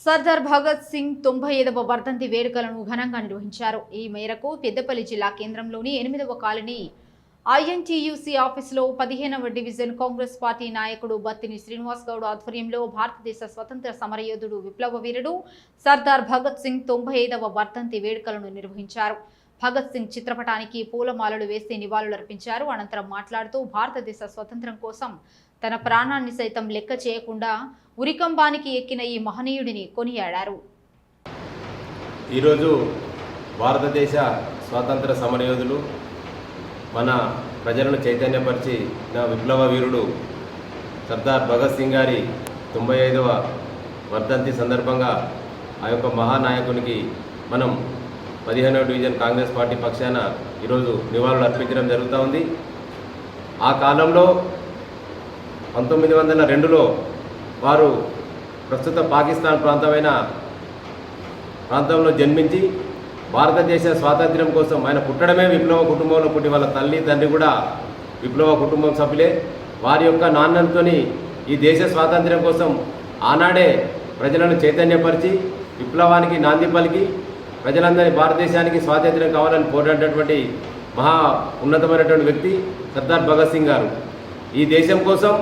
సర్దార్ భగత్ సింగ్ 95వ వర్ధంతి వేడుకలను ఘనంగా నిర్వహించారు. ఈ మేరకు పెద్దపల్లి జిల్లా కేంద్రంలోని 8వ కాలనీ ఐఎన్టీయూసీ ఆఫీసులో 15వ డివిజన్ కాంగ్రెస్ పార్టీ నాయకుడు బత్తిని శ్రీనివాస్ గౌడ్ ఆధ్వర్యంలో భారతదేశ స్వతంత్ర సమరయోధుడు విప్లవ వీరుడు సర్దార్ భగత్ సింగ్ 95వ వర్ధంతి వేడుకలను నిర్వహించారు. భగత్ సింగ్ చిత్రపటానికి పూలమాలలు వేసి నివాళులర్పించారు. అనంతరం మాట్లాడుతూ భారతదేశ స్వతంత్రం కోసం తన ప్రాణాన్ని సైతం లెక్క చేయకుండా ఉరికంబానికి ఎక్కిన ఈ మహనీయుడిని కొనియాడారు. ఈరోజు భారతదేశ స్వాతంత్ర సమరయోధులు మన ప్రజలను చైతన్యపరిచిన విప్లవ వీరుడు సర్దార్ భగత్ సింగ్ గారి 95వ వర్ధంతి సందర్భంగా ఆ యొక్క మహానాయకునికి మనం 15వ డివిజన్ కాంగ్రెస్ పార్టీ పక్షాన ఈరోజు నివాళులు అర్పించడం జరుగుతూ ఉంది. ఆ కాలంలో 1902లో వారు ప్రస్తుత పాకిస్తాన్ ప్రాంతంలో జన్మించి భారతదేశ స్వాతంత్ర్యం కోసం ఆయన పుట్టడమే విప్లవ కుటుంబంలో పుట్టి వాళ్ళ తల్లి తండ్రి కూడా విప్లవ కుటుంబం సభ్యులే. వారి యొక్క నాన్నతోని ఈ దేశ స్వాతంత్ర్యం కోసం ఆనాడే ప్రజలను చైతన్యపరిచి విప్లవానికి నాంది పలికి ప్రజలందరి భారతదేశానికి స్వాతంత్ర్యం కావాలని పోరాడినటువంటి మహా ఉన్నతమైనటువంటి వ్యక్తి సర్దార్ భగత్ సింగ్ గారు. ఈ దేశం కోసం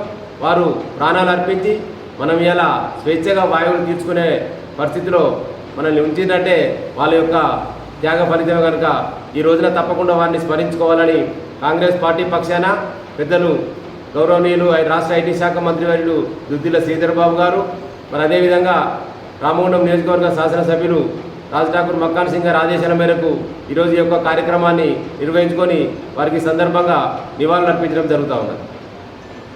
వారు ప్రాణాలు అర్పించి మనం ఇలా స్వేచ్ఛగా వాయువులు తీర్చుకునే పరిస్థితిలో మనల్ని ఉంచిందంటే వాళ్ళ యొక్క త్యాగ ఫలితమే కనుక ఈ రోజున తప్పకుండా వారిని స్మరించుకోవాలని కాంగ్రెస్ పార్టీ పక్షాన పెద్దలు గౌరవనీయులు రాష్ట్ర ఐటీ శాఖ మంత్రివర్యులు దుద్దిల శ్రీధర్ బాబు గారు, మరి అదేవిధంగా రామగుండం నియోజకవర్గ శాసనసభ్యులు రాజ్ ఠాకూర్ మక్కాన్ సింగ్ గారి ఆదేశాల మేరకు ఈరోజు ఈ యొక్క కార్యక్రమాన్ని నిర్వహించుకొని వారికి సందర్భంగా నివాళులు అర్పించడం జరుగుతూ ఉన్నది.